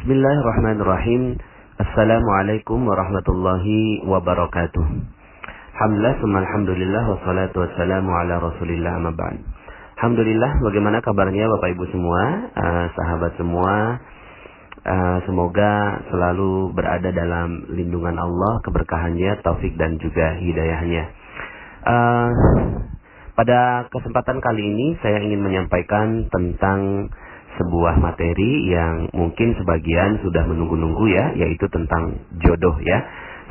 Bismillahirrahmanirrahim. Assalamualaikum warahmatullahi wabarakatuh. Alhamdulillah wassalatu wassalamu ala Rasulillah amma ba'd. Alhamdulillah, bagaimana kabarnya Bapak Ibu semua, sahabat semua? Semoga selalu berada dalam lindungan Allah, keberkahannya, taufik dan juga hidayahnya. Pada kesempatan kali ini saya ingin menyampaikan tentang sebuah materi yang mungkin sebagian sudah menunggu-nunggu ya, yaitu tentang jodoh ya.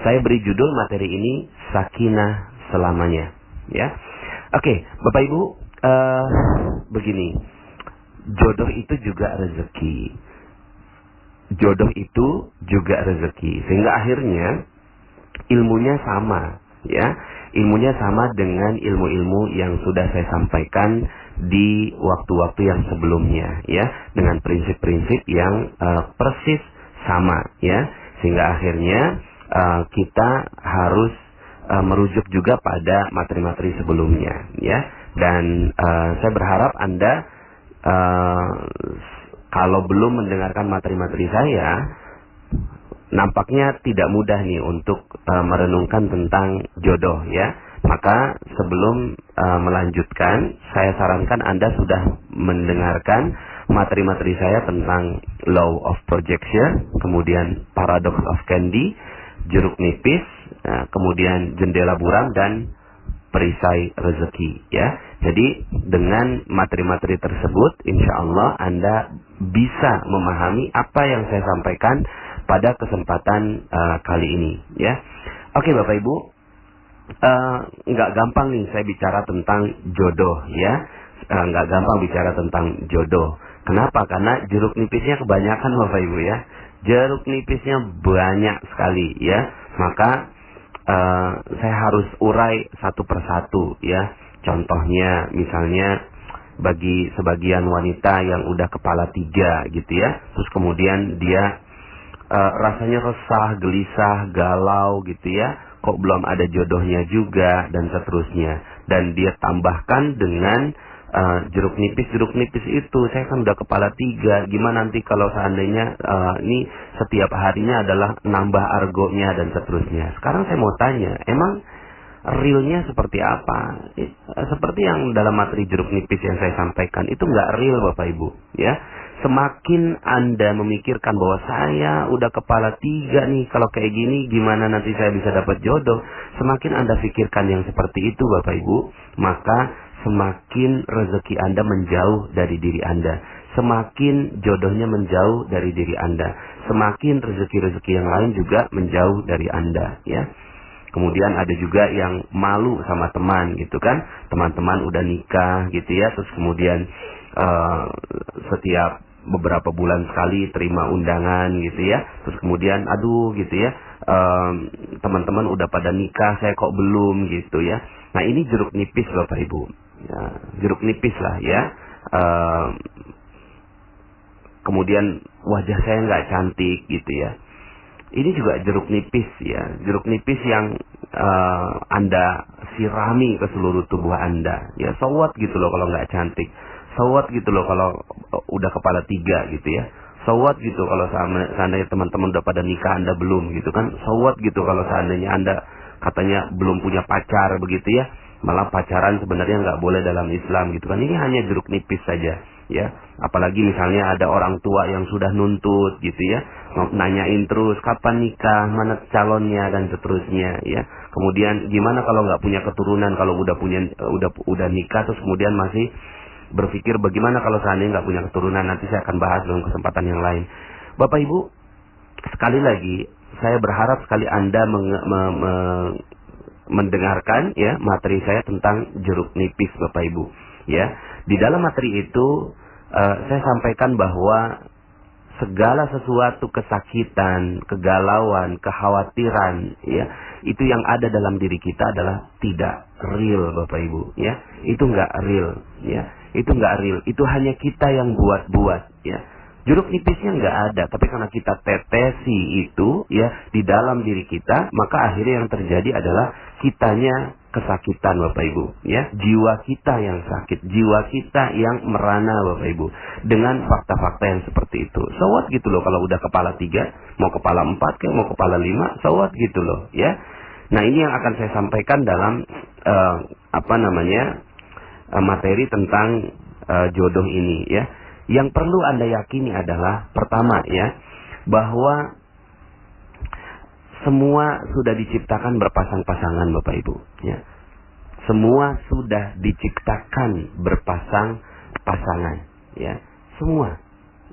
Saya beri judul materi ini Sakinah Selamanya ya. Oke, Bapak Ibu, begini. Jodoh itu juga rezeki. Jodoh itu juga rezeki. Sehingga akhirnya ilmunya sama ya. Ilmunya sama dengan ilmu-ilmu yang sudah saya sampaikan di waktu-waktu yang sebelumnya ya, dengan prinsip-prinsip yang persis sama ya, sehingga akhirnya kita harus merujuk juga pada materi-materi sebelumnya ya. Dan saya berharap Anda kalau belum mendengarkan materi-materi saya, nampaknya tidak mudah nih untuk merenungkan tentang jodoh ya. Maka sebelum melanjutkan, saya sarankan Anda sudah mendengarkan materi-materi saya tentang Law of Projection, kemudian Paradox of Candy, Jeruk Nipis, kemudian Jendela Buram, dan Perisai Rezeki ya. Jadi dengan materi-materi tersebut, insya Allah Anda bisa memahami apa yang saya sampaikan pada kesempatan kali ini ya. Oke Bapak Ibu, nggak gampang nih saya bicara tentang jodoh ya. Nggak gampang bicara tentang jodoh. Kenapa? Karena jeruk nipisnya kebanyakan Bapak Ibu ya. Jeruk nipisnya banyak sekali ya. Maka saya harus urai satu persatu ya. Contohnya misalnya bagi sebagian wanita yang udah kepala 3 gitu ya, terus kemudian dia rasanya resah, gelisah, galau gitu ya, kok belum ada jodohnya juga, dan seterusnya. Dan dia tambahkan dengan jeruk nipis itu, saya kan udah kepala 3, gimana nanti kalau seandainya ini setiap harinya adalah nambah argonya dan seterusnya. Sekarang saya mau tanya, emang realnya seperti apa? Seperti yang dalam materi jeruk nipis yang saya sampaikan, itu nggak real Bapak Ibu ya. Semakin Anda memikirkan bahwa saya udah kepala 3 nih, kalau kayak gini gimana nanti saya bisa dapat jodoh, semakin Anda pikirkan yang seperti itu Bapak Ibu, maka semakin rezeki Anda menjauh dari diri Anda, semakin jodohnya menjauh dari diri Anda, semakin rezeki-rezeki yang lain juga menjauh dari Anda ya. Kemudian ada juga yang malu sama teman gitu kan, teman-teman udah nikah gitu ya, terus kemudian setiap beberapa bulan sekali terima undangan gitu ya, terus kemudian aduh gitu ya, teman-teman udah pada nikah, saya kok belum gitu ya. Nah ini jeruk nipis Bapak Ibu ya, jeruk nipis lah ya. Kemudian wajah saya nggak cantik gitu ya, ini juga jeruk nipis ya, jeruk nipis yang Anda sirami ke seluruh tubuh Anda ya. So what gitu loh kalau nggak cantik, so what gitu loh kalau udah kepala 3 gitu ya, so what gitu kalau seandainya teman-teman udah pada nikah Anda belum gitu kan, so what gitu kalau seandainya Anda katanya belum punya pacar begitu ya, malah pacaran sebenarnya nggak boleh dalam Islam gitu kan. Ini hanya jeruk nipis saja ya. Apalagi misalnya ada orang tua yang sudah nuntut gitu ya, nanyain terus kapan nikah, mana calonnya dan seterusnya ya. Kemudian gimana kalau nggak punya keturunan, kalau udah nikah terus kemudian masih berpikir bagaimana kalau seandainya nggak punya keturunan. Nanti saya akan bahas dalam kesempatan yang lain. Bapak Ibu, sekali lagi saya berharap sekali Anda mendengarkan ya materi saya tentang jeruk nipis Bapak Ibu ya. Di dalam materi itu saya sampaikan bahwa segala sesuatu kesakitan, kegalauan, kekhawatiran ya, itu yang ada dalam diri kita adalah tidak real Bapak Ibu ya. Itu enggak real ya. Itu enggak real. Itu hanya kita yang buat-buat ya. Jeruk nipisnya enggak ada, tapi karena kita tetesi itu ya di dalam diri kita, maka akhirnya yang terjadi adalah kitanya kesakitan Bapak Ibu, ya. Jiwa kita yang sakit, jiwa kita yang merana Bapak Ibu, dengan fakta-fakta yang seperti itu. So what gitu loh, kalau udah kepala 3, mau kepala 4 kayak mau kepala 5, so what gitu loh, ya. Nah, ini yang akan saya sampaikan dalam materi tentang jodoh ini, ya. Yang perlu Anda yakini adalah pertama, ya, bahwa semua sudah diciptakan berpasang-pasangan Bapak Ibu, ya. Semua sudah diciptakan berpasang-pasangan, ya. Semua,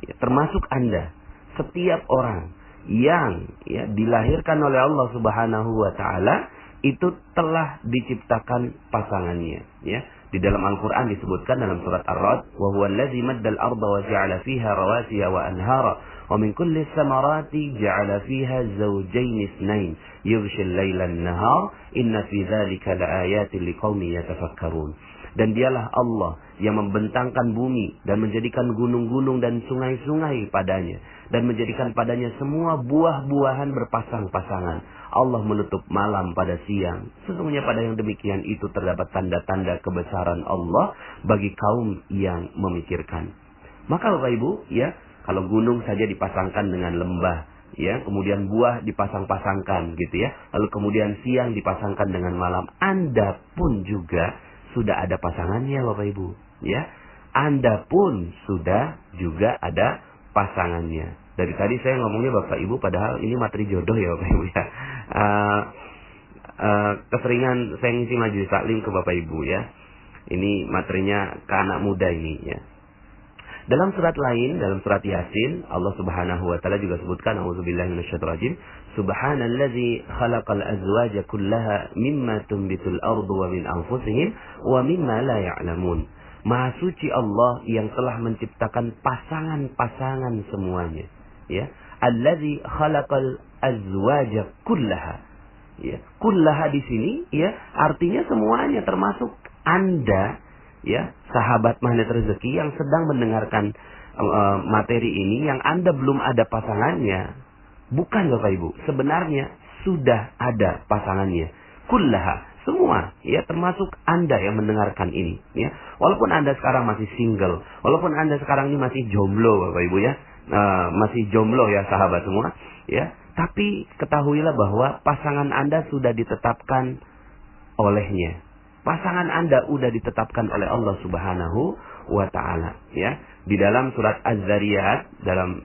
ya, termasuk Anda. Setiap orang yang, ya, dilahirkan oleh Allah Subhanahu wa taala itu telah diciptakan pasangannya, ya. Di dalam Al-Quran disebutkan dalam surat Ar-Ra'd, wa huwa allazi maddal arda wa ja'ala fiha rawasiya wa anhara wa min kulli samarati ja'ala fiha zawjayn itsnain yughshi al-laila an-nahar inna fi dzalika laayatin liqaumin yatafakkarun. Dan dialah Allah yang membentangkan bumi dan menjadikan gunung-gunung dan sungai-sungai padanya dan menjadikan padanya semua buah-buahan berpasang-pasangan. Allah menutup malam pada siang. Sesungguhnya pada yang demikian itu terdapat tanda-tanda kebesaran Allah bagi kaum yang memikirkan. Maka Bapak Ibu, ya, kalau gunung saja dipasangkan dengan lembah, ya, kemudian buah dipasang-pasangkan gitu, ya. Lalu kemudian siang dipasangkan dengan malam. Anda pun juga sudah ada pasangannya Bapak Ibu, ya. Anda pun sudah juga ada pasangannya. Dari tadi saya ngomongnya Bapak Ibu, padahal ini materi jodoh ya Bapak Ibu, ya. Keseringan saya ngisi majelis taklim ke Bapak Ibu, ya. Ini materinya ke anak muda ini, ya. Dalam surat lain, dalam surat Yasin, Allah Subhanahu wa taala juga sebutkan, auzubillahi minasyaitonir rajim, subhanallazi khalaqal azwaja kullaha mimma tunbitul ardu wa min anfusihim wa mimma la ya'lamun. Maha suci Allah yang telah menciptakan pasangan-pasangan semuanya, ya. Allazi khalaqal azwaja kullaha, ya. Kullaha di sini, ya, artinya semuanya, termasuk Anda, ya, sahabat magnet rezeki yang sedang mendengarkan materi ini, yang Anda belum ada pasangannya. Bukan Bapak Ibu, sebenarnya sudah ada pasangannya. Kullaha, semua, ya, termasuk Anda yang mendengarkan ini, ya. Walaupun Anda sekarang masih single, walaupun Anda sekarang ini masih jomblo Bapak Ibu, ya, masih jomblo ya sahabat semua, ya. Tapi ketahuilah bahwa pasangan Anda sudah ditetapkan olehnya. Pasangan Anda sudah ditetapkan oleh Allah Subhanahu wa taala, ya. Di dalam surat Az-Zariyat dalam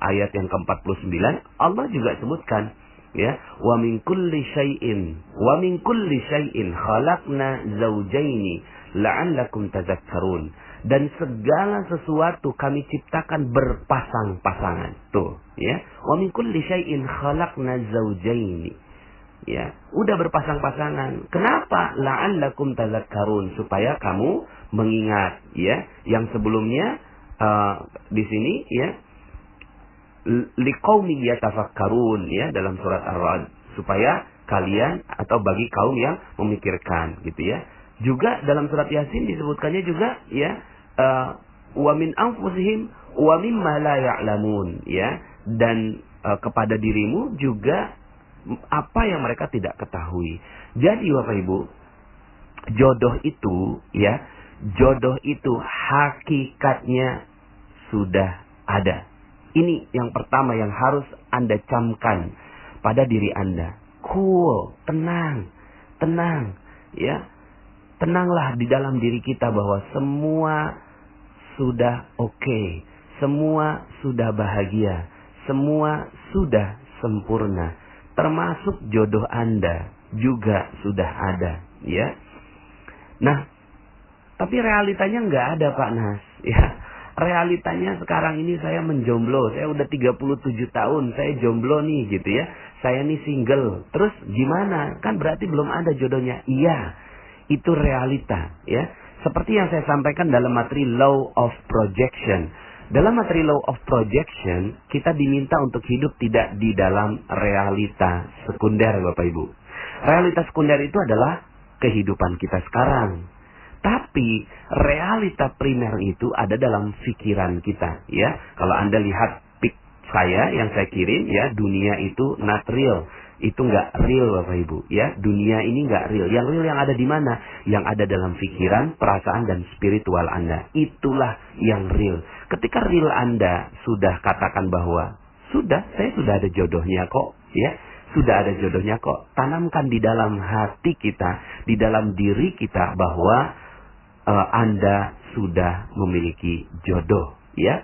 ayat yang ke-49 Allah juga sebutkan, ya, wa min kulli syai'in khalaqna zawjaini la'allakum tadhakkarun. Dan segala sesuatu kami ciptakan berpasang-pasangan. Tuh, ya. Wa min kulli syai'in khalaqna zawjaini. Ya, udah berpasang-pasangan. Kenapa? La'allakum tadhakkarun, supaya kamu mengingat, ya. Yang sebelumnya di sini, ya, liqaumin yatafakkarun, ya, dalam surat Ar-Ra'd, supaya kalian atau bagi kaum yang memikirkan, gitu, ya. Juga dalam surat Yasin disebutkannya juga, ya, wa min anfusihim wa mimma la ya'lamun, ya, dan kepada dirimu juga apa yang mereka tidak ketahui. Jadi Bapak Ibu, jodoh itu, ya, jodoh itu hakikatnya sudah ada. Ini yang pertama yang harus Anda camkan pada diri Anda. Cool, tenang, ya. Tenanglah di dalam diri kita bahwa semua sudah oke, semua sudah bahagia, semua sudah sempurna. Termasuk jodoh Anda juga sudah ada, ya. Nah, tapi realitanya nggak ada Pak Nas, ya. Realitanya sekarang ini saya menjomblo, saya udah 37 tahun, saya jomblo nih gitu, ya. Saya nih single, terus gimana? Kan berarti belum ada jodohnya. Iya, itu realita, ya. Seperti yang saya sampaikan dalam materi Law of Projection. Dalam materi Law of Projection, kita diminta untuk hidup tidak di dalam realita sekunder Bapak Ibu. Realita sekunder itu adalah kehidupan kita sekarang. Tapi realita primer itu ada dalam pikiran kita, ya. Kalau Anda lihat pic saya yang saya kirim, ya, dunia itu not real. itu nggak real Bapak Ibu ya. Dunia ini nggak real. Yang real yang ada di mana? Yang ada dalam pikiran, perasaan dan spiritual Anda. Itulah yang real. Ketika real Anda sudah katakan bahwa saya sudah ada jodohnya kok ya. Sudah ada jodohnya kok. Tanamkan di dalam hati kita, di dalam diri kita bahwa Anda sudah memiliki jodoh ya.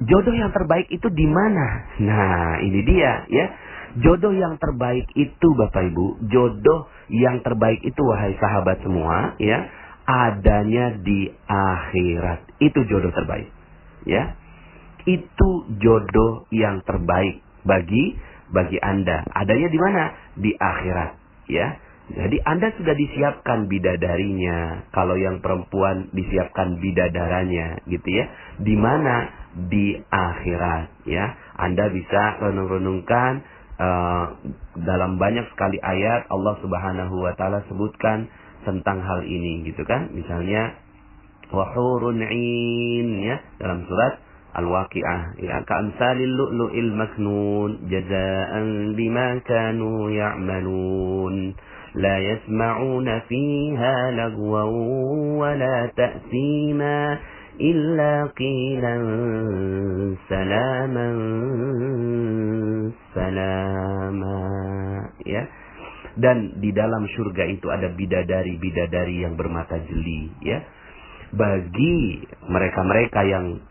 Jodoh yang terbaik itu di mana? Nah, ini dia ya. Jodoh yang terbaik itu Bapak Ibu, jodoh yang terbaik itu wahai sahabat semua ya, adanya di akhirat. Itu jodoh terbaik. Ya. Itu jodoh yang terbaik bagi Anda. Adanya di mana? Di akhirat, ya. Jadi Anda sudah disiapkan bidadarinya. Kalau yang perempuan disiapkan bidadaranya, gitu ya. Di mana? Di akhirat, ya. Anda bisa renung-renungkan dalam banyak sekali ayat Allah Subhanahu wa taala sebutkan tentang hal ini, gitu kan. Misalnya wa hurun 'ain ya, dalam surat Al-Waqi'ah ya, ka'amsalil lu'lu'il maknun jazaa'an bima kanu ya'malun la yasma'una fiha lagwan wa la ta'sima illa qilan salaman salama ya. Dan di dalam surga itu ada bidadari-bidadari yang bermata jeli ya. Bagi mereka-mereka yang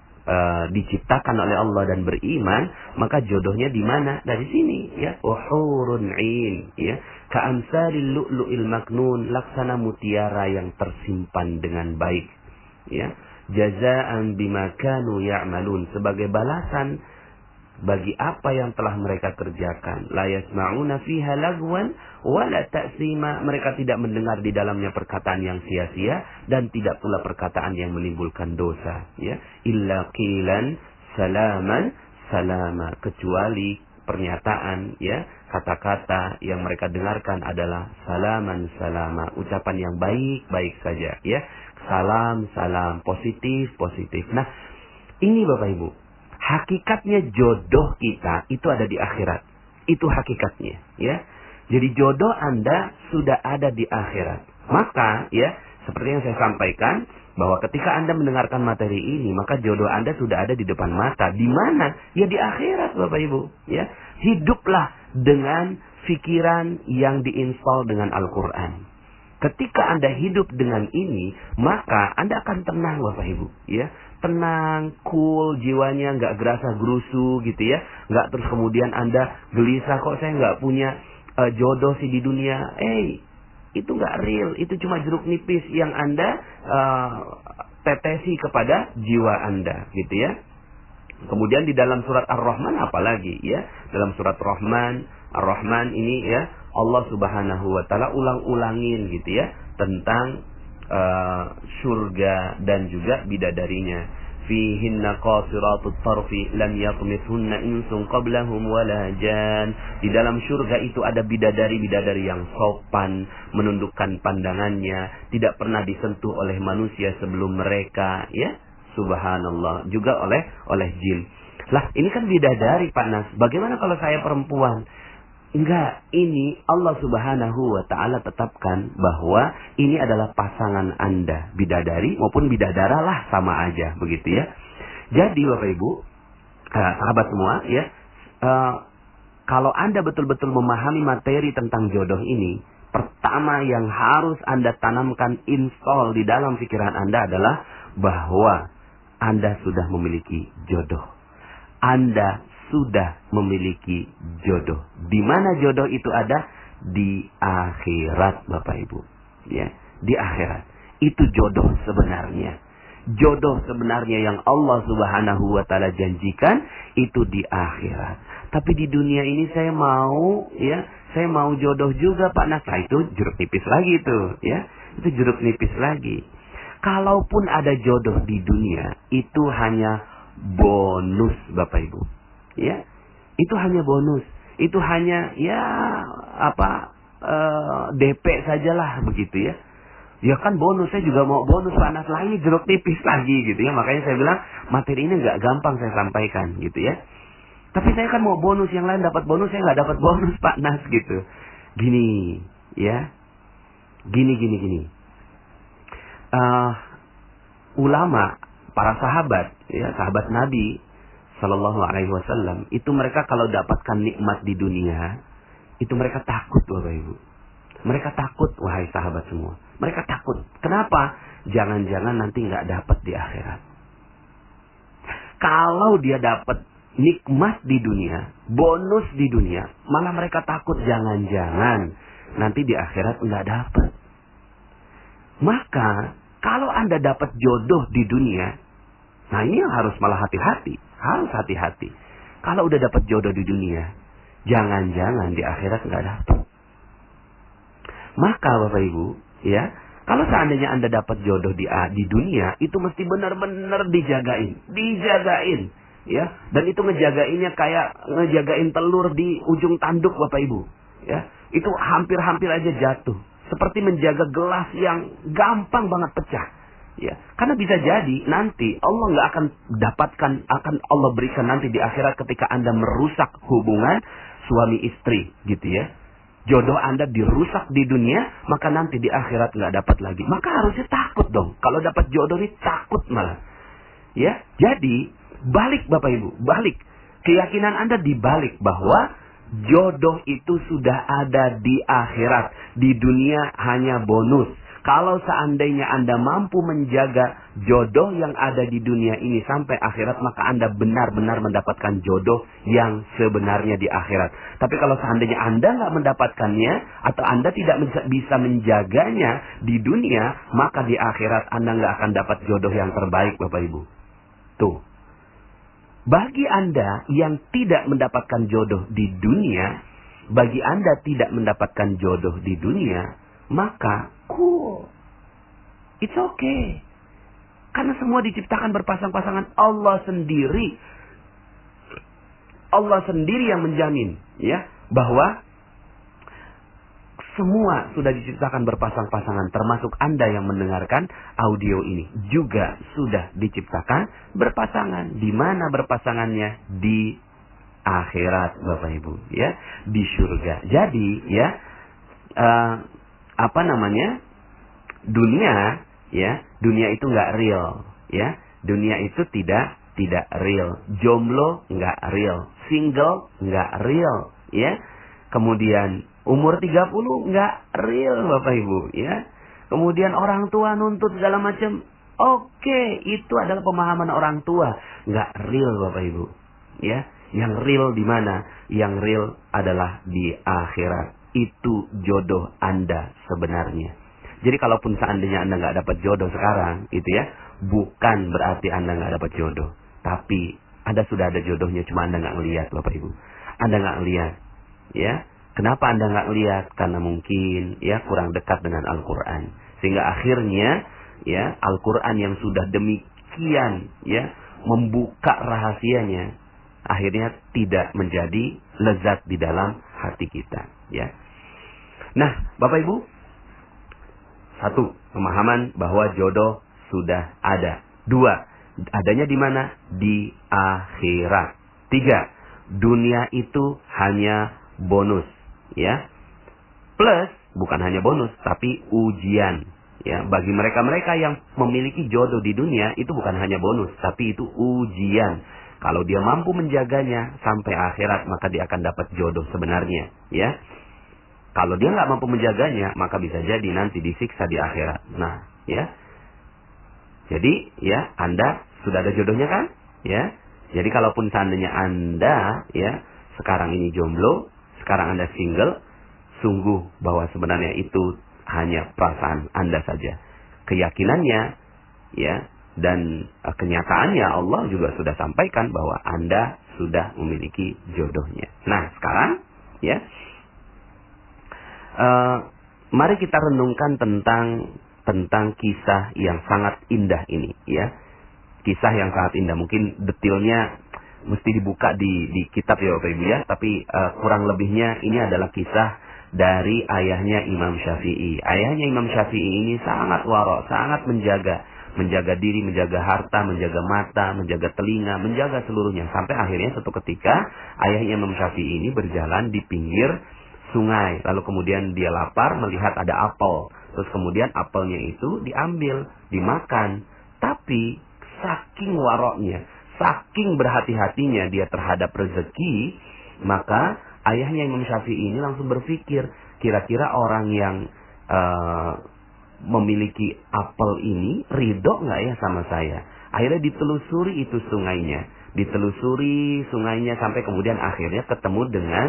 diciptakan oleh Allah dan beriman, maka jodohnya di mana? Dari sini ya. Uhurun 'ain ya, ka'amsalil lu'lu'il maknun, laksana mutiara yang tersimpan dengan baik ya. Jazaa'an bima kanu ya'malun, sebagai balasan bagi apa yang telah mereka kerjakan. La yasma'una fiha lagwan wala ta'sima, mereka tidak mendengar di dalamnya perkataan yang sia-sia dan tidak pula perkataan yang menimbulkan dosa ya. Illa qilan salaman salama, kecuali pernyataan ya, kata-kata yang mereka dengarkan adalah salaman salama, ucapan yang baik-baik saja ya. Salam salam, positif positif. Nah, ini Bapak Ibu, hakikatnya jodoh kita itu ada di akhirat. Itu hakikatnya ya. Jadi jodoh Anda sudah ada di akhirat. Maka ya, seperti yang saya sampaikan, bahwa ketika Anda mendengarkan materi ini, maka jodoh Anda sudah ada di depan mata. Di mana? Ya di akhirat Bapak Ibu ya. Hiduplah dengan pikiran yang diinstal dengan Al-Quran. Ketika Anda hidup dengan ini, maka Anda akan tenang Bapak Ibu ya. Tenang, cool, jiwanya nggak gerasa gerusu gitu ya. Nggak terus kemudian Anda gelisah, kok saya nggak punya jodoh sih di dunia. Itu nggak real, itu cuma jeruk nipis yang Anda tetesi kepada jiwa Anda gitu ya. Kemudian di dalam surat Ar-Rahman apalagi ya. Dalam surat Ar-Rahman ini ya, Allah Subhanahu wa taala ulang-ulangin gitu ya tentang surga dan juga bidadarinya. Fihinna qasiratut tarfi lam yatmithunna insun qablahum wala jan. Di dalam surga itu ada bidadari-bidadari yang sopan, menundukkan pandangannya, tidak pernah disentuh oleh manusia sebelum mereka ya. Subhanallah, juga oleh jin. Lah, ini kan bidadari Pak Nas. Bagaimana kalau saya perempuan? Enggak, ini Allah Subhanahu wa taala tetapkan bahwa ini adalah pasangan Anda, bidadari maupun bidadara lah, sama aja begitu ya. Jadi Bapak Ibu, sahabat semua ya, kalau Anda betul-betul memahami materi tentang jodoh ini, pertama yang harus Anda tanamkan, install di dalam pikiran Anda adalah bahwa Anda sudah memiliki jodoh. Anda sudah memiliki jodoh. Di mana jodoh itu ada? Di akhirat Bapak Ibu. Ya, di akhirat. Itu jodoh sebenarnya. Jodoh sebenarnya yang Allah Subhanahu wa taala janjikan itu di akhirat. Tapi di dunia ini saya mau jodoh juga Pak Nas. Nah, itu jeruk nipis lagi itu ya. Itu jeruk nipis lagi. Kalaupun ada jodoh di dunia, itu hanya bonus Bapak Ibu. Ya, itu hanya bonus. Itu hanya DP sajalah begitu ya. Ya kan bonus, saya juga mau bonus panas lagi, jeruk tipis lagi gitu ya. Makanya saya bilang materi ini nggak gampang saya sampaikan gitu ya. Tapi saya kan mau bonus, yang lain dapat bonus, saya nggak dapat bonus Pak Nas gitu. Gini, ya. Gini. Ulama, para sahabat, ya, sahabat Nabi Sallallahu Alaihi Wasallam, itu mereka kalau dapatkan nikmat di dunia, itu mereka takut, Bapak Ibu. Mereka takut, wahai sahabat semua. Mereka takut. Kenapa? Jangan-jangan nanti nggak dapat di akhirat. Kalau dia dapat nikmat di dunia, bonus di dunia, malah mereka takut jangan-jangan nanti di akhirat nggak dapat. Maka kalau Anda dapat jodoh di dunia, nah ini yang harus malah hati-hati. Harus hati-hati. Kalau udah dapat jodoh di dunia, jangan-jangan di akhirat nggak dapat. Maka Bapak Ibu, ya, kalau seandainya Anda dapat jodoh di dunia, itu mesti benar-benar dijagain, ya. Dan itu ngejagainnya kayak ngejagain telur di ujung tanduk, Bapak Ibu, ya. Itu hampir-hampir aja jatuh. Seperti menjaga gelas yang gampang banget pecah. Ya, karena bisa jadi nanti Allah nggak akan akan Allah berikan nanti di akhirat ketika Anda merusak hubungan suami istri, gitu ya. Jodoh Anda dirusak di dunia, maka nanti di akhirat nggak dapat lagi. Maka harusnya takut dong. Kalau dapat jodoh ini takut malah. Ya, jadi balik Bapak Ibu, balik. Keyakinan Anda dibalik bahwa jodoh itu sudah ada di akhirat. Di dunia hanya bonus. Kalau seandainya Anda mampu menjaga jodoh yang ada di dunia ini sampai akhirat, maka Anda benar-benar mendapatkan jodoh yang sebenarnya di akhirat. Tapi kalau seandainya Anda nggak mendapatkannya, atau Anda tidak bisa menjaganya di dunia, maka di akhirat Anda nggak akan dapat jodoh yang terbaik, Bapak Ibu. Tuh. Bagi Anda yang tidak mendapatkan jodoh di dunia, bagi Anda tidak mendapatkan jodoh di dunia, maka cool. It's okay. Karena semua diciptakan berpasang-pasangan. Allah sendiri yang menjamin, ya, bahwa semua sudah diciptakan berpasang-pasangan, termasuk Anda yang mendengarkan audio ini juga sudah diciptakan berpasangan. Di mana berpasangannya? Di akhirat, Bapak Ibu, ya, di surga. Jadi, ya, dunia itu nggak real, ya. Dunia itu tidak real. Jomblo nggak real, single nggak real, ya. Kemudian umur 30 nggak real, Bapak Ibu, ya. Kemudian orang tua nuntut segala macam, oke, itu adalah pemahaman orang tua, nggak real, Bapak Ibu, ya. Yang real di mana? Yang real adalah di akhirat. Itu jodoh Anda sebenarnya. Jadi kalaupun seandainya Anda nggak dapat jodoh sekarang, itu ya, bukan berarti Anda nggak dapat jodoh. Tapi Anda sudah ada jodohnya, cuma Anda nggak ngelihat, Bapak Ibu. Anda nggak ngelihat, ya. Kenapa Anda nggak ngelihat? Karena mungkin, ya, kurang dekat dengan Al-Quran. Sehingga akhirnya, ya, Al-Quran yang sudah demikian, ya, membuka rahasianya, akhirnya tidak menjadi lezat di dalam hati kita, ya. Nah, Bapak Ibu, satu, pemahaman bahwa jodoh sudah ada. Dua, adanya di mana? Di akhirat. Tiga, dunia itu hanya bonus, ya. Plus, bukan hanya bonus, tapi ujian, ya. Bagi mereka-mereka yang memiliki jodoh di dunia, itu bukan hanya bonus, tapi itu ujian. Kalau dia mampu menjaganya sampai akhirat, maka dia akan dapat jodoh sebenarnya, ya. Kalau dia nggak mampu menjaganya, maka bisa jadi nanti disiksa di akhirat. Nah, ya. Jadi, ya, Anda sudah ada jodohnya kan? Ya. Jadi kalaupun seandainya Anda, ya, sekarang ini jomblo, sekarang Anda single, sungguh bahwa sebenarnya itu hanya perasaan Anda saja. Keyakinannya, ya, dan kenyataannya Allah juga sudah sampaikan bahwa Anda sudah memiliki jodohnya. Nah, sekarang, ya, mari kita renungkan tentang kisah yang sangat indah ini, ya. Kisah yang sangat indah. Mungkin detailnya mesti dibuka di kitab, ya Bapak Ibu, ya. Tapi kurang lebihnya ini adalah kisah dari ayahnya Imam Syafi'i. Ayahnya Imam Syafi'i ini sangat waro, sangat menjaga menjaga diri, menjaga harta, menjaga mata, menjaga telinga, menjaga seluruhnya. Sampai akhirnya suatu ketika ayahnya Imam Syafi'i ini berjalan di pinggir sungai. Lalu kemudian dia lapar melihat ada apel. Terus kemudian apelnya itu diambil, dimakan. Tapi saking waroknya, saking berhati-hatinya dia terhadap rezeki, maka ayahnya Imam Syafi'i ini langsung berpikir, kira-kira orang yang memiliki apel ini ridho nggak ya sama saya? Akhirnya ditelusuri itu sungainya, ditelusuri sungainya sampai kemudian akhirnya ketemu dengan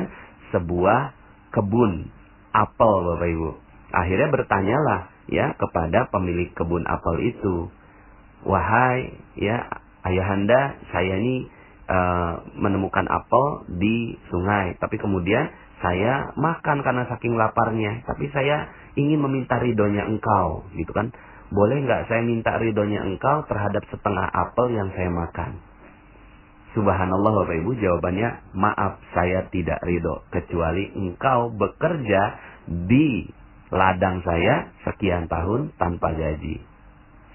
sebuah kebun apel, Bapak Ibu. Akhirnya bertanyalah ya kepada pemilik kebun apel itu, wahai ya ayahanda, saya ini menemukan apel di sungai, tapi kemudian saya makan karena saking laparnya, tapi saya ingin meminta ridhonya engkau, gitu kan? Boleh nggak saya minta ridhonya engkau terhadap setengah apel yang saya makan? Subhanallah Bapak Ibu, jawabannya, maaf saya tidak ridho, kecuali engkau bekerja di ladang saya sekian tahun tanpa gaji.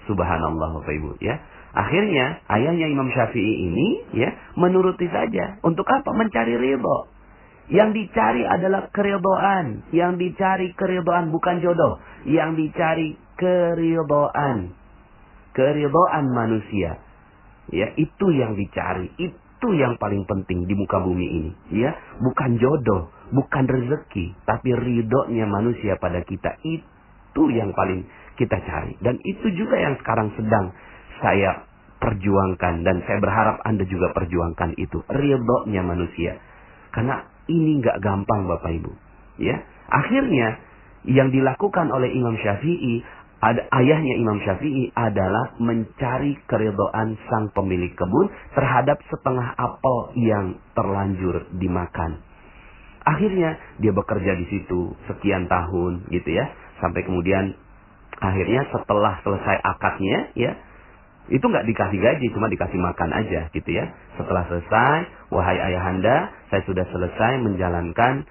Subhanallah Bapak Ibu ya. Akhirnya ayahnya Imam Syafi'i ini ya menuruti saja. Untuk apa? Mencari ridho. Yang dicari adalah keridhaan. Yang dicari keridhaan, bukan jodoh. Yang dicari keridhaan. Keridhaan manusia. Ya, itu yang dicari. Itu yang paling penting di muka bumi ini. Ya, bukan jodoh, bukan rezeki, tapi ridhonya manusia pada kita. Itu yang paling kita cari. Dan itu juga yang sekarang sedang saya perjuangkan, dan saya berharap Anda juga perjuangkan itu, ridhonya manusia. Karena ini nggak gampang Bapak Ibu. Ya, akhirnya yang dilakukan oleh Imam Syafi'i, ayahnya Imam Syafi'i adalah mencari keridhaan sang pemilik kebun terhadap setengah apel yang terlanjur dimakan. Akhirnya dia bekerja di situ sekian tahun gitu ya, sampai kemudian akhirnya setelah selesai akadnya ya, itu nggak dikasih gaji, cuma dikasih makan aja gitu ya. Setelah selesai, wahai ayahanda, saya sudah selesai menjalankan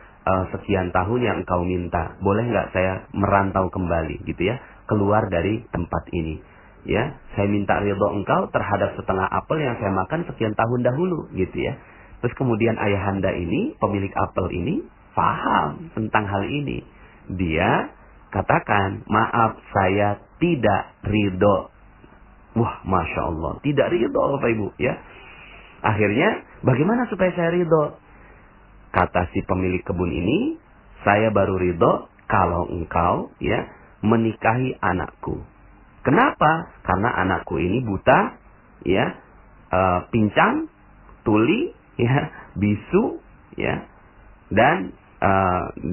sekian tahun yang engkau minta. Boleh nggak saya merantau kembali gitu ya, keluar dari tempat ini. Ya, saya minta ridho engkau terhadap setengah apel yang saya makan sekian tahun dahulu gitu ya. Terus kemudian ayahanda ini, pemilik apel ini, paham tentang hal ini. Dia katakan, maaf saya tidak ridho. Wah, Masya Allah, tidak ridho Bapak Ibu ya. Akhirnya bagaimana supaya saya ridho? Kata si pemilik kebun ini, saya baru ridho kalau engkau ya menikahi anakku. Kenapa? Karena anakku ini buta ya, pincang, tuli ya, bisu ya, dan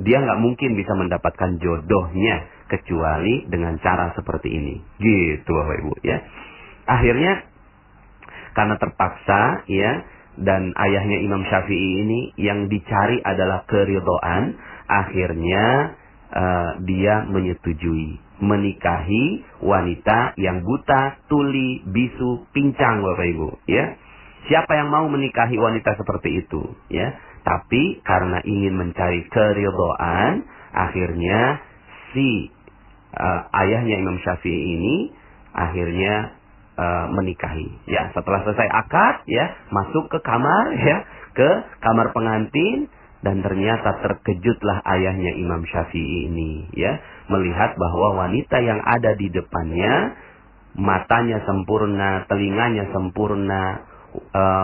dia nggak mungkin bisa mendapatkan jodohnya kecuali dengan cara seperti ini. Gitu Bapak Ibu ya. Akhirnya karena terpaksa ya, dan ayahnya Imam Syafi'i ini yang dicari adalah keridhaan, akhirnya dia menyetujui menikahi wanita yang buta, tuli, bisu, pincang Bapak Ibu ya. Siapa yang mau menikahi wanita seperti itu ya? Tapi karena ingin mencari keridhaan, akhirnya si ayahnya Imam Syafi'i ini akhirnya menikahi. Ya, setelah selesai akad ya, masuk ke kamar ya, ke kamar pengantin, dan ternyata terkejutlah ayahnya Imam Syafi'i ini ya, melihat bahwa wanita yang ada di depannya matanya sempurna, telinganya sempurna,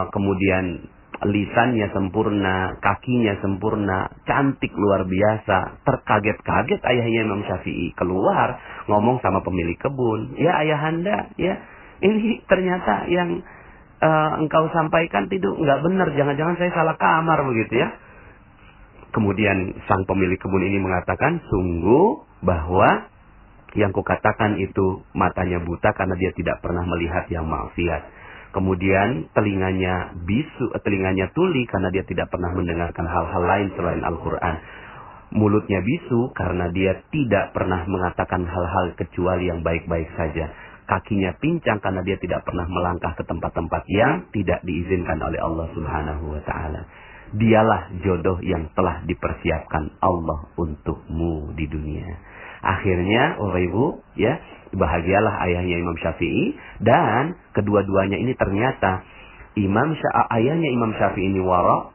kemudian lisannya sempurna, kakinya sempurna, cantik luar biasa. Terkaget-kaget ayahnya Imam Syafi'i keluar ngomong sama pemilik kebun, ya ayahanda ya, ini ternyata yang engkau sampaikan itu nggak benar, jangan-jangan saya salah kamar begitu ya. Kemudian sang pemilik kebun ini mengatakan, sungguh bahwa yang kukatakan itu matanya buta karena dia tidak pernah melihat yang maksiat. Kemudian telinganya bisu, telinganya tuli karena dia tidak pernah mendengarkan hal-hal lain selain Al-Quran. Mulutnya bisu karena dia tidak pernah mengatakan hal-hal kecuali yang baik-baik saja. Kakinya pincang karena dia tidak pernah melangkah ke tempat-tempat yang tidak diizinkan oleh Allah Subhanahu wa Ta'ala. Dialah jodoh yang telah dipersiapkan Allah untukmu di dunia. Akhirnya, Bapak Ibu, ya, bahagialah ayahnya Imam Syafi'i, dan kedua-duanya ini ternyata ayahnya Imam Syafi'i ini wara,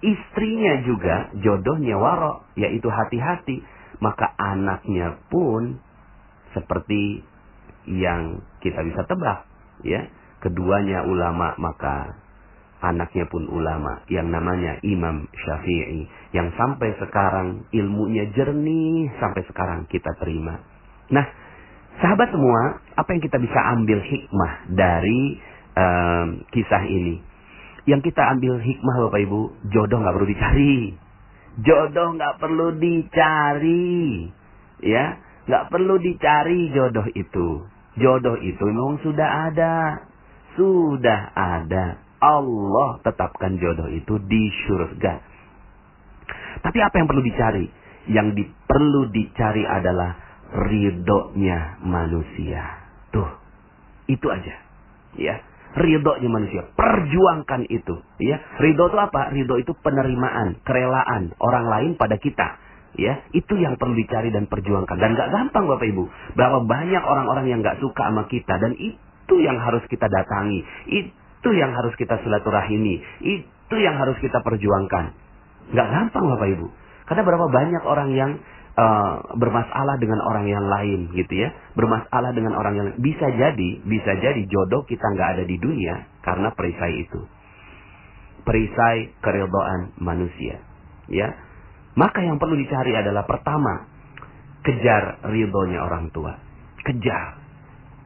istrinya juga jodohnya wara, yaitu hati-hati. Maka anaknya pun seperti yang kita bisa tebak, ya. Keduanya ulama, maka anaknya pun ulama yang namanya Imam Syafi'i, yang sampai sekarang ilmunya jernih, sampai sekarang kita terima. Nah, sahabat semua, apa yang kita bisa ambil hikmah dari kisah ini? Yang kita ambil hikmah, Bapak Ibu, jodoh nggak perlu dicari. Jodoh nggak perlu dicari, ya, nggak perlu dicari jodoh itu. Jodoh itu memang sudah ada. Allah tetapkan jodoh itu di surga. Tapi apa yang perlu dicari? Yang perlu dicari adalah ridhonya manusia. Tuh, itu aja. Ya, ridhonya manusia. Perjuangkan itu. Ya, ridho itu apa? Ridho itu penerimaan, kerelaan orang lain pada kita. Ya, itu yang perlu dicari dan perjuangkan. Dan gak gampang, Bapak Ibu. Berapa banyak orang-orang yang gak suka sama kita, dan itu yang harus kita datangi. Itu yang harus kita silaturahimi. Itu yang harus kita perjuangkan. Gak gampang, Bapak Ibu. Karena berapa banyak orang yang bermasalah dengan orang yang lain, gitu ya. Bermasalah dengan orang yang bisa jadi jodoh kita gak ada di dunia karena perisai itu. Perisai keridhaan manusia. Ya. Maka yang perlu dicari adalah pertama, kejar ridhonya orang tua. Kejar.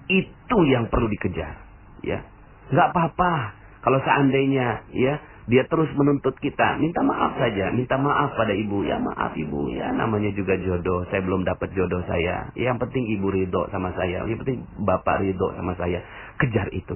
Itu yang perlu dikejar. Ya. Nggak apa-apa kalau seandainya, ya, dia terus menuntut kita, minta maaf saja, minta maaf pada ibu. Ya, maaf ibu, ya, namanya juga jodoh. Saya belum dapat jodoh saya. Yang penting ibu ridho sama saya. Yang penting bapak ridho sama saya. Kejar itu.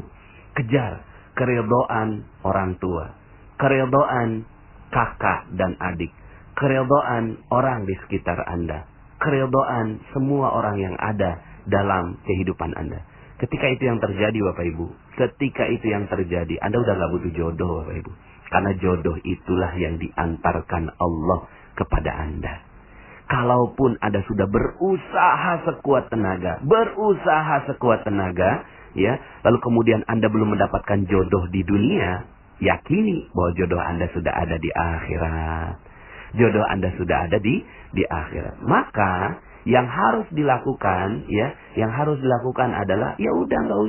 Kejar keridhaan orang tua. Keridhaan kakak dan adik. Keridhaan orang di sekitar Anda. Keridhaan semua orang yang ada dalam kehidupan Anda. Ketika itu yang terjadi, Bapak Ibu. Ketika itu yang terjadi, Anda udah gak butuh jodoh, Bapak Ibu. Karena jodoh itulah yang diantarkan Allah kepada Anda. Kalaupun Anda sudah berusaha sekuat tenaga, ya, lalu kemudian Anda belum mendapatkan jodoh di dunia, yakini bahwa jodoh Anda sudah ada di akhirat. Jodoh Anda sudah ada di akhirat. Maka yang harus dilakukan, ya, yang harus dilakukan adalah, ya udah nggak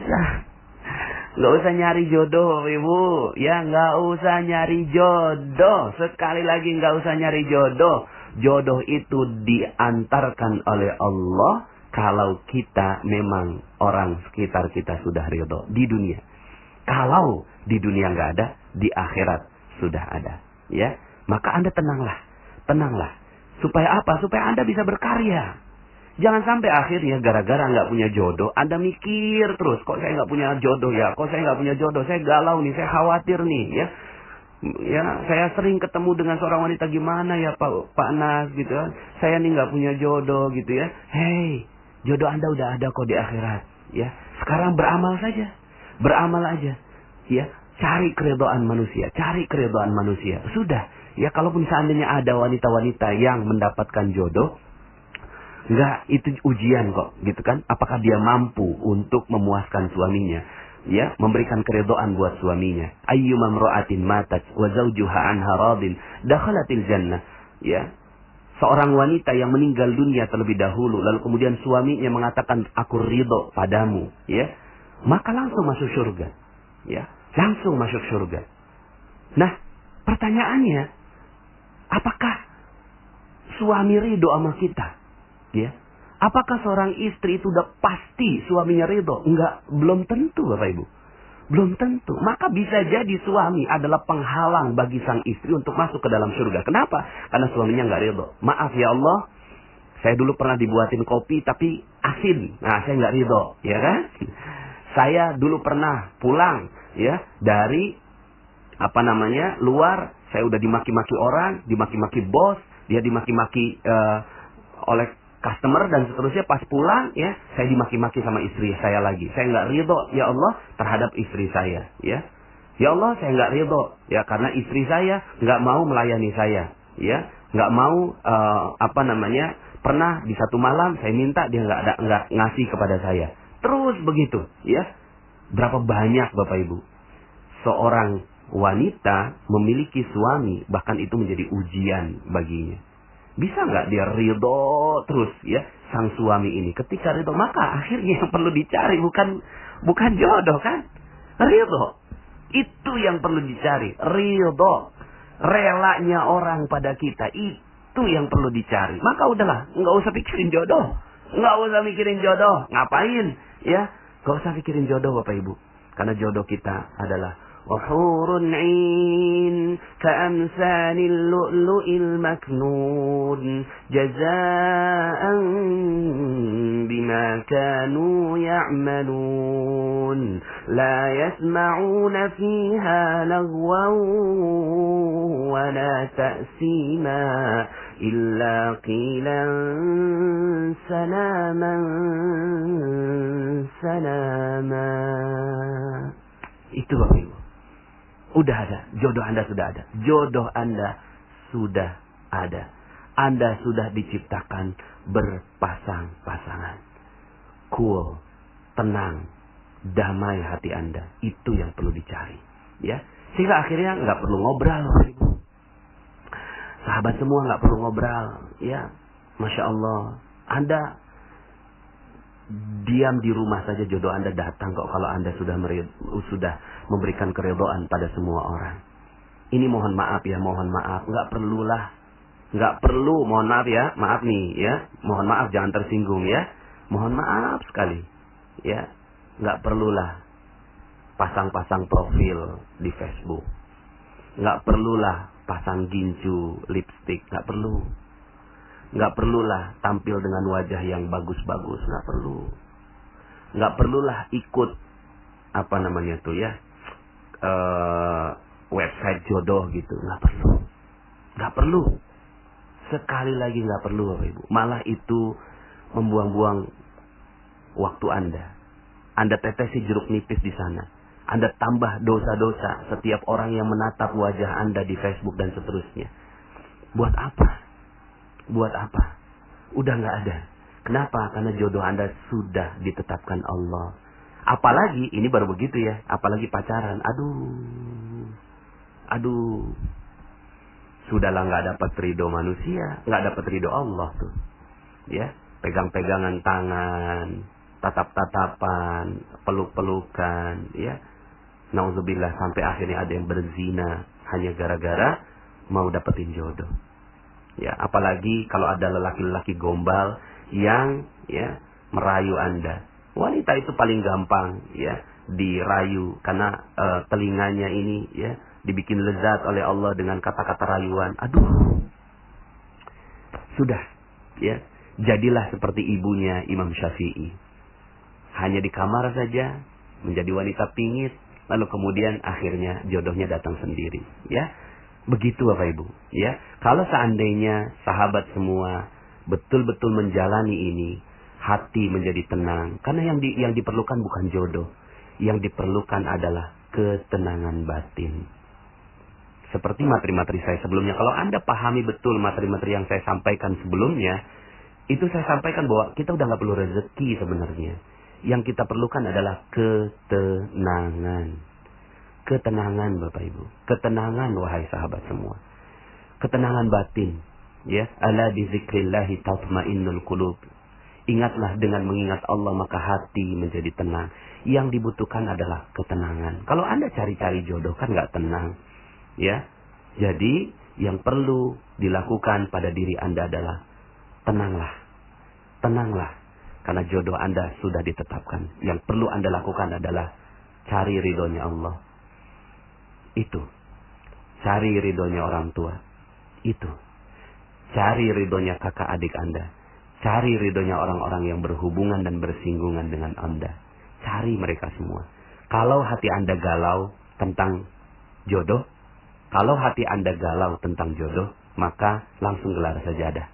usah nyari jodoh, Ibu. Ya, nggak usah nyari jodoh. Sekali lagi, nggak usah nyari jodoh. Jodoh itu diantarkan oleh Allah kalau kita memang orang sekitar kita sudah ridho di dunia. Kalau di dunia nggak ada, di akhirat sudah ada. Ya, maka Anda tenanglah. Supaya apa? Supaya Anda bisa berkarya. Jangan sampai akhirnya gara-gara nggak punya jodoh, Anda mikir terus, kok saya nggak punya jodoh ya? Kok saya nggak punya jodoh? Saya galau nih, saya khawatir nih, ya. Ya, saya sering ketemu dengan seorang wanita, gimana ya Pak Nas gitu ya. Saya nih nggak punya jodoh gitu ya. Hei, jodoh Anda udah ada kok di akhirat, ya. Sekarang beramal saja. Beramal aja. Ya, cari keridhaan manusia, Sudah. Ya, kalaupun seandainya ada wanita-wanita yang mendapatkan jodoh, enggak, itu ujian kok, gitu kan? Apakah dia mampu untuk memuaskan suaminya? Ya, memberikan keridhaan buat suaminya. Ayyuma imra'atin matat wa zawjuha anha radin dakhalatil jannah. Ya. Seorang wanita yang meninggal dunia terlebih dahulu, lalu kemudian suaminya mengatakan, aku ridho padamu, ya. Maka langsung masuk surga. Ya, langsung masuk surga. Nah, pertanyaannya, apakah suami ridho sama kita? Ya. Apakah seorang istri itu udah pasti suaminya ridho? Enggak, belum tentu, Bapak Ibu. Belum tentu. Maka bisa jadi suami adalah penghalang bagi sang istri untuk masuk ke dalam surga. Kenapa? Karena suaminya enggak ridho. Maaf ya Allah, saya dulu pernah dibuatin kopi tapi asin. Nah, saya enggak ridho, ya kan? Saya dulu pernah pulang, ya, dari luar, saya udah dimaki-maki orang, dimaki-maki bos, dia dimaki-maki oleh customer dan seterusnya. Pas pulang, ya, saya dimaki-maki sama istri saya lagi. Saya nggak ridho, ya Allah, terhadap istri saya, ya. Ya Allah, saya nggak ridho, ya, karena istri saya nggak mau melayani saya, ya, nggak mau Pernah di satu malam saya minta, dia nggak ngasih kepada saya. Terus begitu, ya. Berapa banyak Bapak Ibu seorang wanita memiliki suami, bahkan itu menjadi ujian baginya. Bisa nggak dia ridho terus, ya, sang suami ini? Ketika ridho, maka akhirnya yang perlu dicari bukan jodoh, kan? Ridho. Itu yang perlu dicari. Ridho. Relanya orang pada kita. Itu yang perlu dicari. Maka udahlah, nggak usah pikirin jodoh. Nggak usah mikirin jodoh. Ngapain? Ya, nggak usah pikirin jodoh Bapak Ibu. Karena jodoh kita adalah wahurun 'ain ka'amsalil lu'lu'il maknun jazaa'an bima kanu ya'malun la yasma'una fiha lagwan wa la ta'sima illa qilan salaman salama. Itu Bapak Ibu. Udah ada. Jodoh Anda sudah ada. Jodoh Anda sudah ada. Anda sudah diciptakan berpasang-pasangan. Cool. Tenang. Damai hati Anda. Itu yang perlu dicari. Ya. Sehingga akhirnya nggak perlu ngobrol. Sahabat semua nggak perlu ngobrol. Ya. Masya Allah. Anda diam di rumah saja, jodoh Anda datang kok, kalau Anda sudah memberikan keridhaan pada semua orang. Ini mohon maaf ya, mohon maaf, nggak perlu, mohon maaf ya, maaf nih ya, mohon maaf, jangan tersinggung ya, mohon maaf sekali ya, nggak perlulah pasang-pasang profil di Facebook, nggak perlulah pasang gincu, lipstick, nggak perlu. Nggak perlulah tampil dengan wajah yang bagus-bagus, nggak perlu. Nggak perlulah ikut apa namanya tuh ya, website jodoh gitu, nggak perlu. Nggak perlu. Sekali lagi nggak perlu Bapak Ibu. Malah itu membuang-buang waktu Anda. Anda tetesi jeruk nipis di sana. Anda tambah dosa-dosa setiap orang yang menatap wajah Anda di Facebook dan seterusnya. Buat apa? Buat apa? Udah nggak ada. Kenapa? Karena jodoh Anda sudah ditetapkan Allah. Apalagi, ini baru begitu ya, apalagi pacaran. Aduh. Sudahlah nggak dapat ridho manusia, nggak dapat ridho Allah tuh. Ya, pegang-pegangan tangan, tatap-tatapan, peluk-pelukan, ya. Nauzubillah, sampai akhirnya ada yang berzina hanya gara-gara mau dapetin jodoh. Ya, apalagi kalau ada lelaki-lelaki gombal yang ya merayu Anda. Wanita itu paling gampang ya dirayu karena telinganya ini ya dibikin lezat oleh Allah dengan kata-kata rayuan. Aduh. Sudah ya, jadilah seperti ibunya Imam Syafi'i. Hanya di kamar saja menjadi wanita pingit, lalu kemudian akhirnya jodohnya datang sendiri, ya. Begitu Bapak Ibu, ya. Kalau seandainya sahabat semua betul-betul menjalani ini, hati menjadi tenang. Karena yang diperlukan bukan jodoh. Yang diperlukan adalah ketenangan batin. Seperti materi-materi saya sebelumnya. Kalau Anda pahami betul materi-materi yang saya sampaikan sebelumnya, itu saya sampaikan bahwa kita udah nggak perlu rezeki sebenarnya. Yang kita perlukan adalah ketenangan. Ketenangan Bapak Ibu. Ketenangan wahai sahabat semua. Ketenangan batin. Ya, ala bi dzikrillahi tatmainnul qulub. Ingatlah dengan mengingat Allah maka hati menjadi tenang. Yang dibutuhkan adalah ketenangan. Kalau Anda cari-cari jodoh kan nggak tenang. Ya. Jadi yang perlu dilakukan pada diri Anda adalah tenanglah. Tenanglah. Karena jodoh Anda sudah ditetapkan. Yang perlu Anda lakukan adalah cari ridhonya Allah. Itu. Cari ridhonya orang tua. Itu. Cari ridhonya kakak adik Anda. Cari ridhonya orang-orang yang berhubungan dan bersinggungan dengan Anda. Cari mereka semua. Kalau hati Anda galau tentang jodoh, kalau hati Anda galau tentang jodoh, maka langsung gelar sajadah.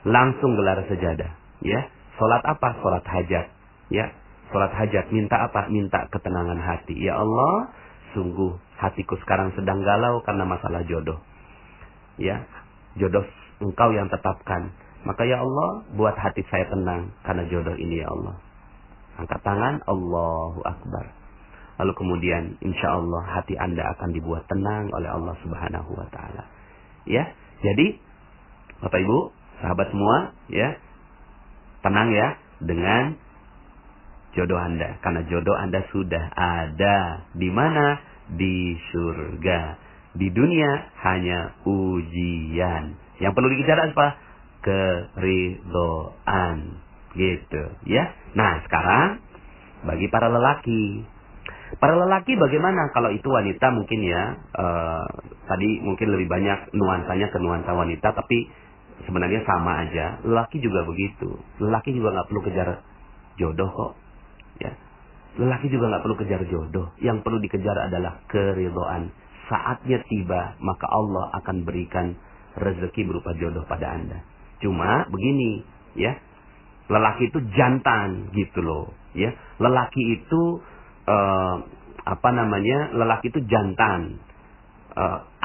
Langsung gelar sajadah. Ya. Salat apa? Salat hajat. Ya. Salat hajat. Minta apa? Minta ketenangan hati. Ya Allah, sungguh hatiku sekarang sedang galau karena masalah jodoh. Ya, jodoh Engkau yang tetapkan. Maka ya Allah, buat hati saya tenang karena jodoh ini ya Allah. Angkat tangan, Allahu Akbar. Lalu kemudian insya Allah hati Anda akan dibuat tenang oleh Allah Subhanahu wa Ta'ala. Ya, jadi Bapak Ibu, sahabat semua, ya, tenang ya dengan jodoh Anda. Karena jodoh Anda sudah ada. Di mana? Di surga. Di dunia hanya ujian. Yang perlu dikejar apa? Keridhaan. Gitu ya. Nah sekarang bagi para lelaki. Para lelaki bagaimana kalau itu wanita mungkin ya. Tadi mungkin lebih banyak nuansanya ke nuansa wanita. Tapi sebenarnya sama aja. Lelaki juga begitu. Lelaki juga gak perlu kejar jodoh kok. Ya. Lelaki juga gak perlu kejar jodoh. Yang perlu dikejar adalah keridhaan. Saatnya tiba maka Allah akan berikan rezeki berupa jodoh pada Anda. Cuma begini, ya, lelaki itu jantan gitu loh, ya. Lelaki itu lelaki itu jantan,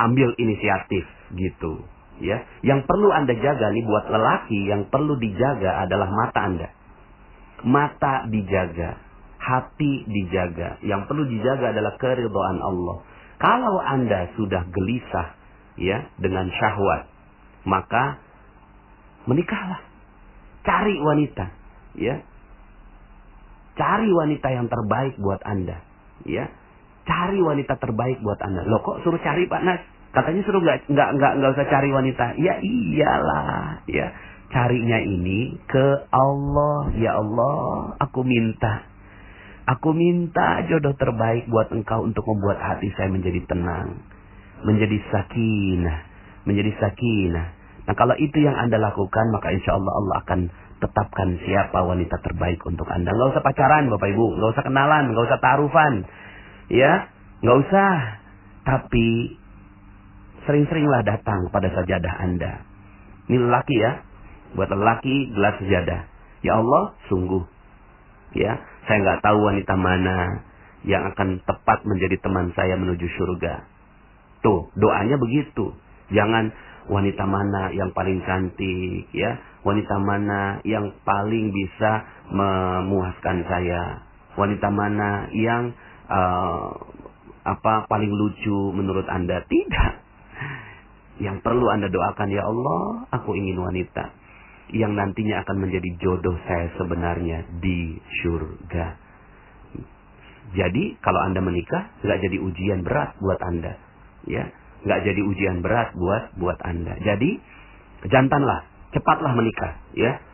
ambil inisiatif gitu, ya. Yang perlu Anda jaga nih buat lelaki, yang perlu dijaga adalah mata Anda. Mata dijaga, hati dijaga. Yang perlu dijaga adalah keridhaan Allah. Kalau Anda sudah gelisah, ya, dengan syahwat, maka menikahlah. Cari wanita, ya. Cari wanita yang terbaik buat Anda, ya. Cari wanita terbaik buat Anda. Loh kok suruh cari Pak Nas? Katanya suruh nggak usah cari wanita. Ya iyalah, ya. Carinya ini ke Allah. Ya Allah, aku minta jodoh terbaik buat engkau untuk membuat hati saya menjadi tenang, menjadi sakinah. Nah kalau itu yang Anda lakukan, maka insya Allah Allah akan tetapkan siapa wanita terbaik untuk Anda. Nggak usah pacaran Bapak Ibu, nggak usah kenalan, nggak usah ta'arufan, ya, nggak usah. Tapi sering-seringlah datang pada sajadah Anda. Ini lelaki ya, buat lelaki gelar sajadah. Ya Allah, sungguh, ya, saya nggak tahu wanita mana yang akan tepat menjadi teman saya menuju surga. Tuh, doanya begitu. Jangan wanita mana yang paling cantik, ya, wanita mana yang paling bisa memuaskan saya, wanita mana yang paling lucu menurut Anda. Tidak. Yang perlu Anda doakan, ya Allah, aku ingin wanita yang nantinya akan menjadi jodoh saya sebenarnya di surga. Jadi kalau Anda menikah, nggak jadi ujian berat buat Anda, ya. Nggak jadi ujian berat buat Anda. Jadi jantanlah, cepatlah menikah, ya.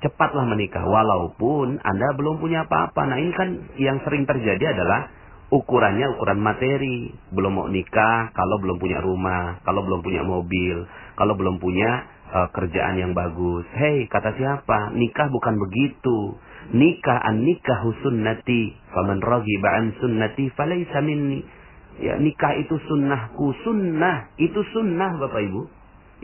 Cepatlah menikah walaupun Anda belum punya apa-apa. Nah, ini kan yang sering terjadi adalah ukurannya ukuran materi. Belum mau nikah kalau belum punya rumah, kalau belum punya mobil, kalau belum punya kerjaan yang bagus. Hei, kata siapa? Nikah bukan begitu. Nikah an-nikahu sunnati, faman raghiba an sunnati falaysa minni. Ya, nikah itu sunnahku. Sunnah itu sunnah Bapak Ibu.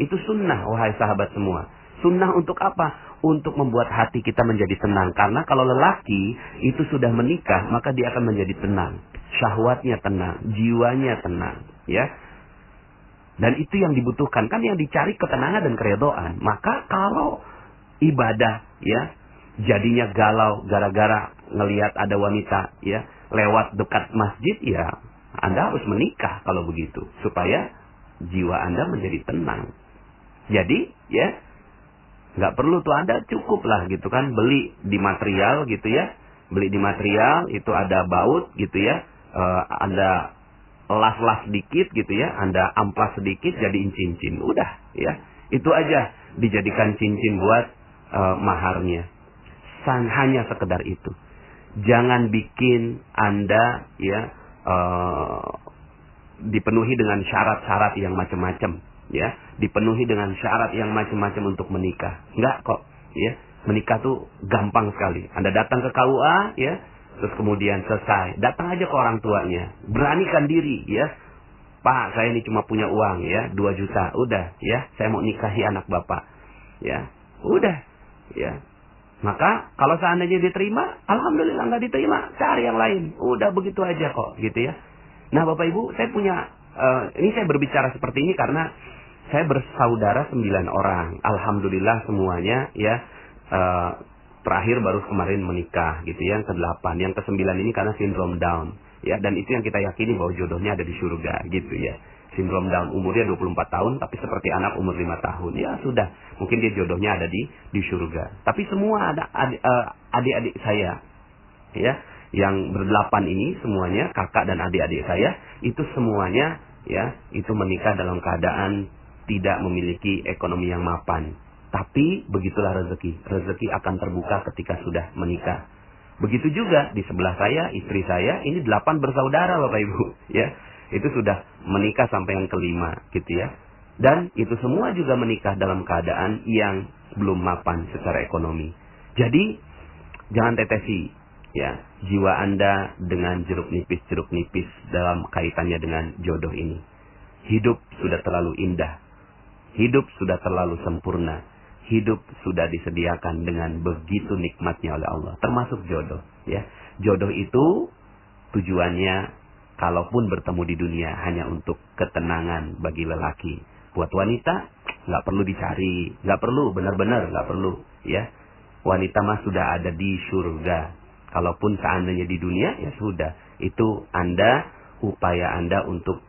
Itu sunnah, wahai sahabat semua. Sunnah untuk apa? Untuk membuat hati kita menjadi tenang. Karena kalau lelaki itu sudah menikah, maka dia akan menjadi tenang. Syahwatnya tenang, jiwanya tenang, ya. Dan itu yang dibutuhkan. Kan yang dicari ketenangan dan keridhaan. Maka kalau ibadah, ya, jadinya galau gara-gara ngelihat ada wanita, ya, lewat dekat masjid, ya, Anda harus menikah kalau begitu, supaya jiwa Anda menjadi tenang. Jadi, ya, nggak perlu tuh, Anda cukup lah gitu kan, beli di material gitu ya, beli di material itu ada baut gitu ya, ada las-las sedikit gitu ya, Anda amplas sedikit jadiin cincin, udah ya, itu aja dijadikan cincin buat maharnya. Hanya sekedar itu. Jangan bikin Anda ya dipenuhi dengan syarat-syarat yang macam-macam, ya, dipenuhi dengan syarat yang macam-macam untuk menikah. Enggak kok, ya. Menikah tuh gampang sekali. Anda datang ke KUA, ya, terus kemudian selesai. Datang aja ke orang tuanya, beranikan diri, ya. Pak, saya ini cuma punya uang, ya, 2 juta, udah, ya, saya mau nikahi anak bapak, ya, udah, ya. Maka kalau seandainya diterima, alhamdulillah. Nggak diterima, cari yang lain. Udah begitu aja kok, gitu ya. Nah Bapak Ibu, saya punya, ini saya berbicara seperti ini karena saya bersaudara 9 orang. Alhamdulillah semuanya ya terakhir baru kemarin menikah gitu ya, yang ke-8. Yang ke-9 ini karena sindrom Down ya, dan itu yang kita yakini bahwa jodohnya ada di surga gitu ya. Sindrom Down, umurnya 24 tahun tapi seperti anak umur 5 tahun. Ya sudah, mungkin dia jodohnya ada di surga. Tapi semua ada adik-adik saya ya, yang ber-8 ini semuanya kakak dan adik-adik saya itu semuanya ya, itu menikah dalam keadaan tidak memiliki ekonomi yang mapan. Tapi begitulah rezeki. Rezeki akan terbuka ketika sudah menikah. Begitu juga di sebelah saya, istri saya, ini 8 bersaudara Bapak Ibu. Ya, itu sudah menikah sampai yang ke-5 gitu ya. Dan itu semua juga menikah dalam keadaan yang belum mapan secara ekonomi. Jadi, jangan tetesi ya jiwa Anda dengan jeruk nipis dalam kaitannya dengan jodoh ini. Hidup sudah terlalu indah. Hidup sudah terlalu sempurna. Hidup sudah disediakan dengan begitu nikmatnya oleh Allah, termasuk jodoh ya. Jodoh itu tujuannya kalaupun bertemu di dunia hanya untuk ketenangan bagi lelaki. Buat wanita nggak perlu dicari, nggak perlu, benar-benar nggak perlu ya. Wanita mah sudah ada di surga. Kalaupun seandainya di dunia ya sudah, itu upaya Anda untuk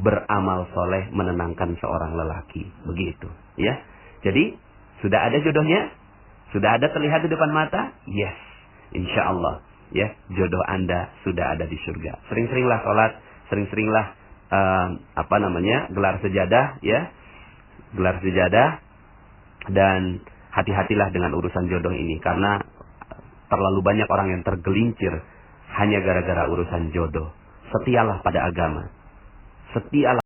beramal soleh menenangkan seorang lelaki, begitu ya. Jadi sudah ada jodohnya? Sudah ada terlihat di depan mata? Yes. Insya Allah. Ya, jodoh Anda sudah ada di surga. Sering-seringlah sholat. Sering-seringlah gelar sejadah. Ya, gelar sejadah. Dan hati-hatilah dengan urusan jodoh ini. Karena terlalu banyak orang yang tergelincir hanya gara-gara urusan jodoh. Setialah pada agama. Setialah